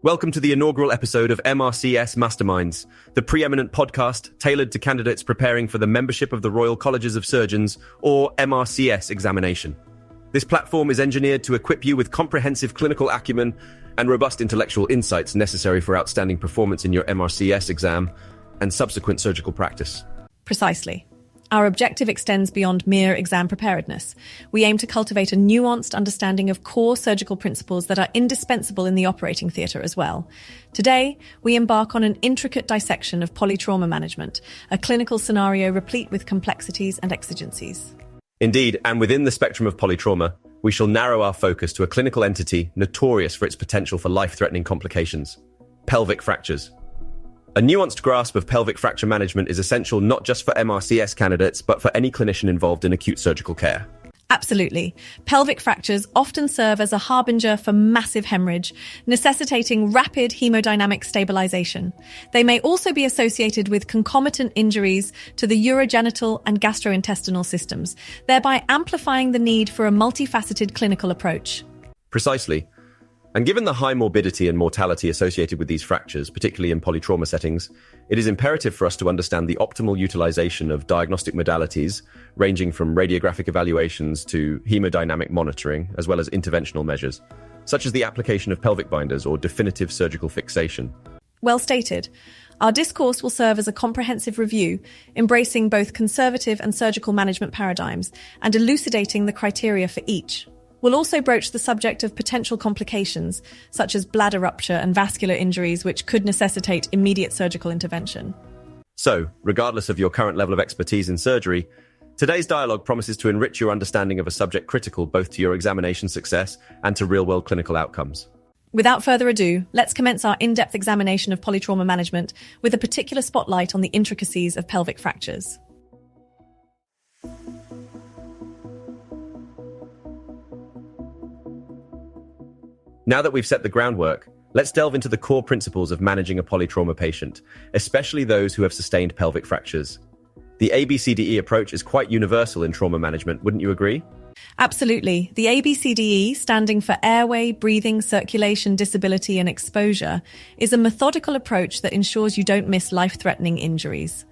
Welcome to the inaugural episode of MRCS Masterminds, the preeminent podcast tailored to candidates preparing for the membership of the Royal Colleges of Surgeons, or MRCS examination. This platform is engineered to equip you with comprehensive clinical acumen and robust intellectual insights necessary for outstanding performance in your MRCS exam and subsequent surgical practice. Precisely. Our objective extends beyond mere exam preparedness. We aim to cultivate a nuanced understanding of core surgical principles that are indispensable in the operating theatre as well. Today, we embark on an intricate dissection of polytrauma management, a clinical scenario replete with complexities and exigencies. Indeed, and within the spectrum of polytrauma, we shall narrow our focus to a clinical entity notorious for its potential for life-threatening complications: pelvic fractures. A nuanced grasp of pelvic fracture management is essential not just for MRCS candidates, but for any clinician involved in acute surgical care. Absolutely. Pelvic fractures often serve as a harbinger for massive hemorrhage, necessitating rapid hemodynamic stabilization. They may also be associated with concomitant injuries to the urogenital and gastrointestinal systems, thereby amplifying the need for a multifaceted clinical approach. Precisely. And given the high morbidity and mortality associated with these fractures, particularly in polytrauma settings, it is imperative for us to understand the optimal utilization of diagnostic modalities, ranging from radiographic evaluations to hemodynamic monitoring, as well as interventional measures, such as the application of pelvic binders or definitive surgical fixation. Well stated. Our discourse will serve as a comprehensive review, embracing both conservative and surgical management paradigms and elucidating the criteria for each. We'll also broach the subject of potential complications, such as bladder rupture and vascular injuries, which could necessitate immediate surgical intervention. So, regardless of your current level of expertise in surgery, today's dialogue promises to enrich your understanding of a subject critical both to your examination success and to real-world clinical outcomes. Without further ado, let's commence our in-depth examination of polytrauma management with a particular spotlight on the intricacies of pelvic fractures. Now that we've set the groundwork, let's delve into the core principles of managing a polytrauma patient, especially those who have sustained pelvic fractures. The ABCDE approach is quite universal in trauma management, wouldn't you agree? Absolutely. The ABCDE, standing for airway, breathing, circulation, disability, and exposure, is a methodical approach that ensures you don't miss life-threatening injuries.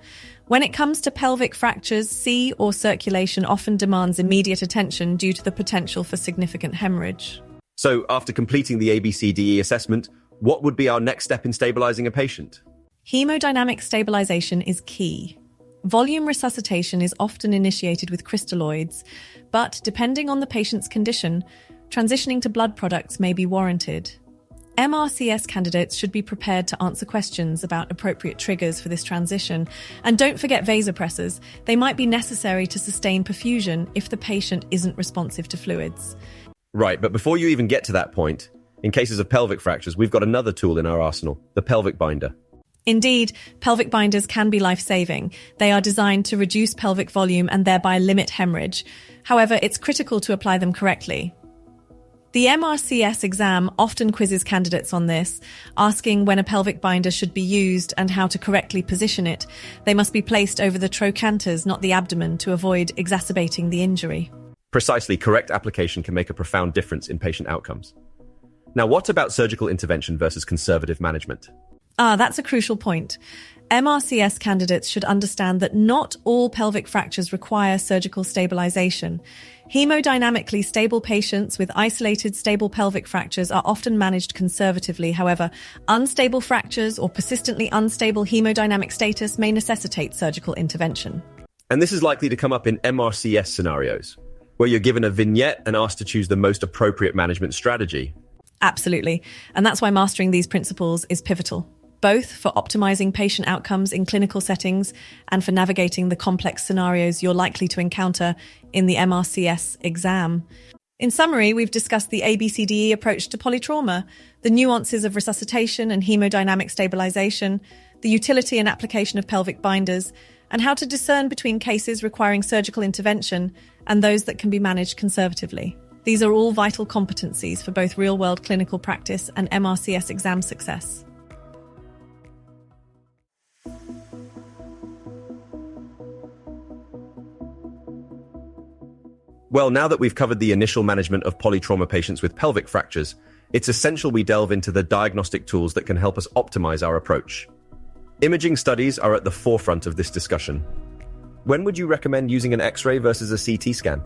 When it comes to pelvic fractures, C, or circulation, often demands immediate attention due to the potential for significant hemorrhage. So, after completing the ABCDE assessment, what would be our next step in stabilizing a patient? Hemodynamic stabilization is key. Volume resuscitation is often initiated with crystalloids, but depending on the patient's condition, transitioning to blood products may be warranted. MRCS candidates should be prepared to answer questions about appropriate triggers for this transition. And don't forget vasopressors. They might be necessary to sustain perfusion if the patient isn't responsive to fluids. Right, but before you even get to that point, in cases of pelvic fractures, we've got another tool in our arsenal, the pelvic binder. Indeed, pelvic binders can be life-saving. They are designed to reduce pelvic volume and thereby limit hemorrhage. However, it's critical to apply them correctly. The MRCS exam often quizzes candidates on this, asking when a pelvic binder should be used and how to correctly position it. They must be placed over the trochanters, not the abdomen, to avoid exacerbating the injury. Precisely, correct application can make a profound difference in patient outcomes. Now, what about surgical intervention versus conservative management? That's a crucial point. MRCS candidates should understand that not all pelvic fractures require surgical stabilization. Hemodynamically stable patients with isolated stable pelvic fractures are often managed conservatively. However, unstable fractures or persistently unstable hemodynamic status may necessitate surgical intervention. And this is likely to come up in MRCS scenarios, where you're given a vignette and asked to choose the most appropriate management strategy. Absolutely. And that's why mastering these principles is pivotal, both for optimizing patient outcomes in clinical settings and for navigating the complex scenarios you're likely to encounter in the MRCS exam. In summary, we've discussed the ABCDE approach to polytrauma, the nuances of resuscitation and hemodynamic stabilization, the utility and application of pelvic binders, and how to discern between cases requiring surgical intervention and those that can be managed conservatively. These are all vital competencies for both real-world clinical practice and MRCS exam success. Well, now that we've covered the initial management of polytrauma patients with pelvic fractures, it's essential we delve into the diagnostic tools that can help us optimize our approach. Imaging studies are at the forefront of this discussion. When would you recommend using an X-ray versus a CT scan?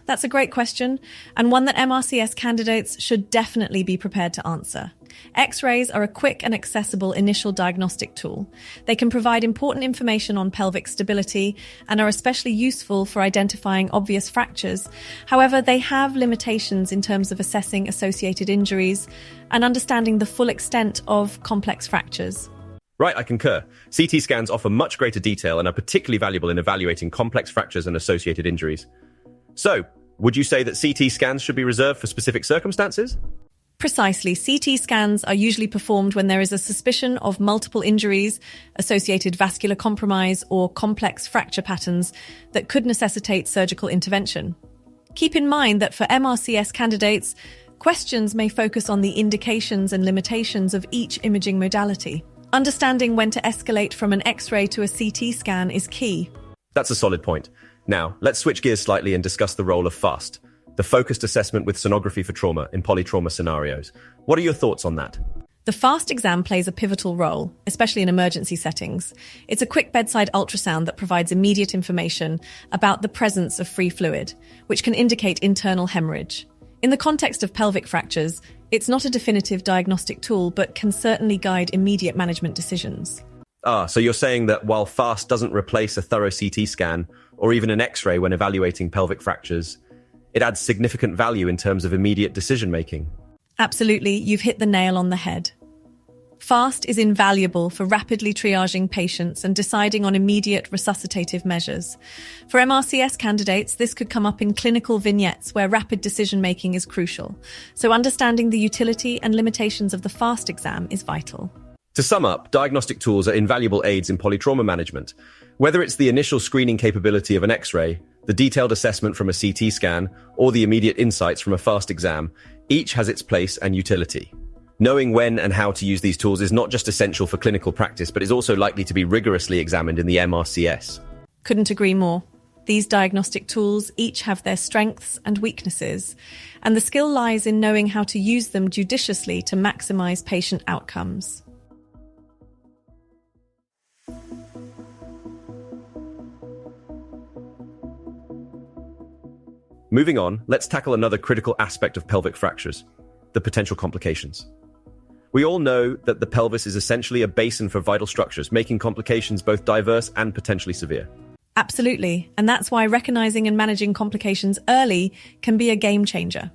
That's a great question, and one that MRCS candidates should definitely be prepared to answer. X-rays are a quick and accessible initial diagnostic tool. They can provide important information on pelvic stability and are especially useful for identifying obvious fractures. However, they have limitations in terms of assessing associated injuries and understanding the full extent of complex fractures. Right, I concur. CT scans offer much greater detail and are particularly valuable in evaluating complex fractures and associated injuries. So, would you say that CT scans should be reserved for specific circumstances? Precisely. CT scans are usually performed when there is a suspicion of multiple injuries, associated vascular compromise, or complex fracture patterns that could necessitate surgical intervention. Keep in mind that for MRCS candidates, questions may focus on the indications and limitations of each imaging modality. Understanding when to escalate from an X-ray to a CT scan is key. That's a solid point. Now, let's switch gears slightly and discuss the role of FAST, the focused assessment with sonography for trauma in polytrauma scenarios. What are your thoughts on that? The FAST exam plays a pivotal role, especially in emergency settings. It's a quick bedside ultrasound that provides immediate information about the presence of free fluid, which can indicate internal hemorrhage. In the context of pelvic fractures, it's not a definitive diagnostic tool, but can certainly guide immediate management decisions. So you're saying that while FAST doesn't replace a thorough CT scan or even an X-ray when evaluating pelvic fractures, it adds significant value in terms of immediate decision-making. Absolutely, you've hit the nail on the head. FAST is invaluable for rapidly triaging patients and deciding on immediate resuscitative measures. For MRCS candidates, this could come up in clinical vignettes where rapid decision-making is crucial. So understanding the utility and limitations of the FAST exam is vital. To sum up, diagnostic tools are invaluable aids in polytrauma management. Whether it's the initial screening capability of an X-ray, the detailed assessment from a CT scan, or the immediate insights from a FAST exam, each has its place and utility. Knowing when and how to use these tools is not just essential for clinical practice, but is also likely to be rigorously examined in the MRCS. Couldn't agree more. These diagnostic tools each have their strengths and weaknesses, and the skill lies in knowing how to use them judiciously to maximize patient outcomes. Moving on, let's tackle another critical aspect of pelvic fractures, the potential complications. We all know that the pelvis is essentially a basin for vital structures, making complications both diverse and potentially severe. Absolutely, and that's why recognizing and managing complications early can be a game changer.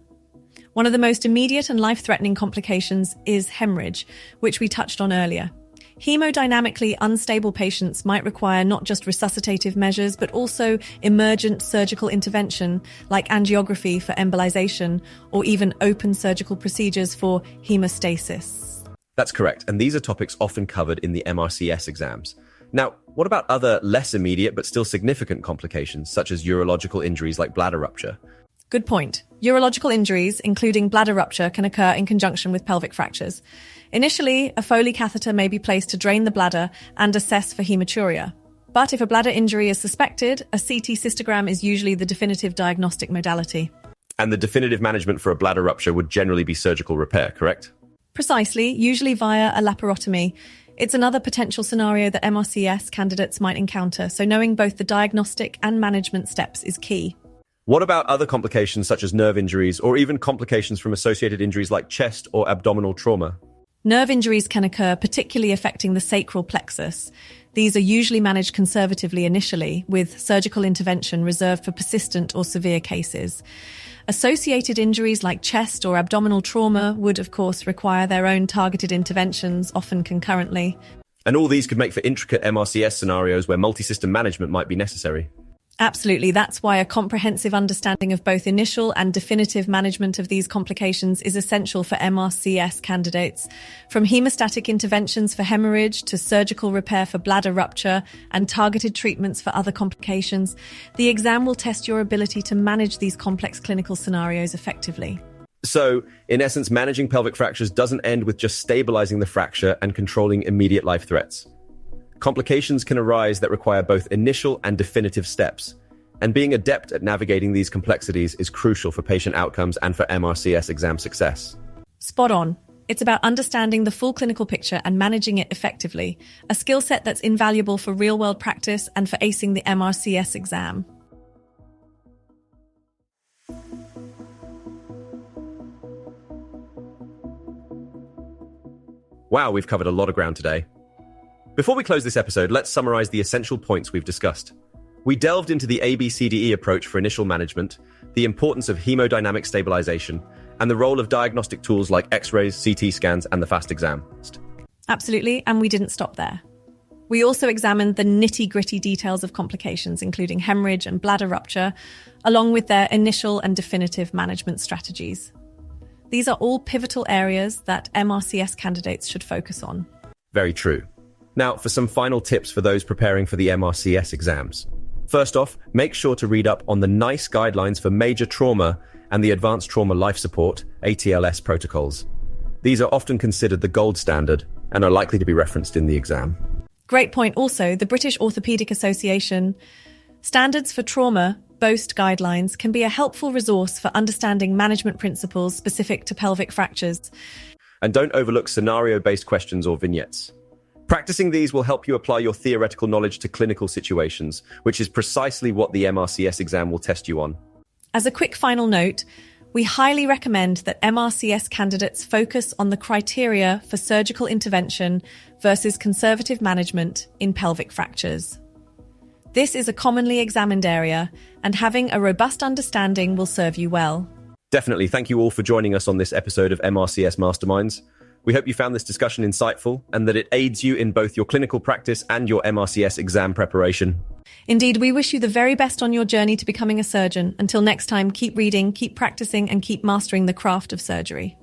One of the most immediate and life-threatening complications is hemorrhage, which we touched on earlier. Hemodynamically unstable patients might require not just resuscitative measures, but also emergent surgical intervention like angiography for embolization or even open surgical procedures for hemostasis. That's correct, and these are topics often covered in the MRCS exams. Now, what about other less immediate but still significant complications, such as urological injuries like bladder rupture? Good point. Urological injuries, including bladder rupture, can occur in conjunction with pelvic fractures. Initially, a Foley catheter may be placed to drain the bladder and assess for hematuria. But if a bladder injury is suspected, a CT cystogram is usually the definitive diagnostic modality. And the definitive management for a bladder rupture would generally be surgical repair, correct? Precisely, usually via a laparotomy. It's another potential scenario that MRCS candidates might encounter, so knowing both the diagnostic and management steps is key. What about other complications such as nerve injuries or even complications from associated injuries like chest or abdominal trauma? Nerve injuries can occur, particularly affecting the sacral plexus. These are usually managed conservatively initially, with surgical intervention reserved for persistent or severe cases. Associated injuries like chest or abdominal trauma would, of course, require their own targeted interventions, often concurrently. And all these could make for intricate MRCS scenarios where multi-system management might be necessary. Absolutely. That's why a comprehensive understanding of both initial and definitive management of these complications is essential for MRCS candidates. From hemostatic interventions for hemorrhage to surgical repair for bladder rupture and targeted treatments for other complications, the exam will test your ability to manage these complex clinical scenarios effectively. So, in essence, managing pelvic fractures doesn't end with just stabilizing the fracture and controlling immediate life threats. Complications can arise that require both initial and definitive steps, and being adept at navigating these complexities is crucial for patient outcomes and for MRCS exam success. Spot on. It's about understanding the full clinical picture and managing it effectively, a skill set that's invaluable for real-world practice and for acing the MRCS exam. Wow, we've covered a lot of ground today. Before we close this episode, let's summarize the essential points we've discussed. We delved into the ABCDE approach for initial management, the importance of hemodynamic stabilization, and the role of diagnostic tools like X-rays, CT scans, and the FAST exam. Absolutely, and we didn't stop there. We also examined the nitty-gritty details of complications, including hemorrhage and bladder rupture, along with their initial and definitive management strategies. These are all pivotal areas that MRCS candidates should focus on. Very true. Now, for some final tips for those preparing for the MRCS exams. First off, make sure to read up on the NICE guidelines for major trauma and the Advanced Trauma Life Support, ATLS protocols. These are often considered the gold standard and are likely to be referenced in the exam. Great point also, the British Orthopaedic Association Standards for Trauma BOAST guidelines can be a helpful resource for understanding management principles specific to pelvic fractures. And don't overlook scenario-based questions or vignettes. Practicing these will help you apply your theoretical knowledge to clinical situations, which is precisely what the MRCS exam will test you on. As a quick final note, we highly recommend that MRCS candidates focus on the criteria for surgical intervention versus conservative management in pelvic fractures. This is a commonly examined area, and having a robust understanding will serve you well. Definitely. Thank you all for joining us on this episode of MRCS Masterminds. We hope you found this discussion insightful and that it aids you in both your clinical practice and your MRCS exam preparation. Indeed, we wish you the very best on your journey to becoming a surgeon. Until next time, keep reading, keep practicing, and keep mastering the craft of surgery.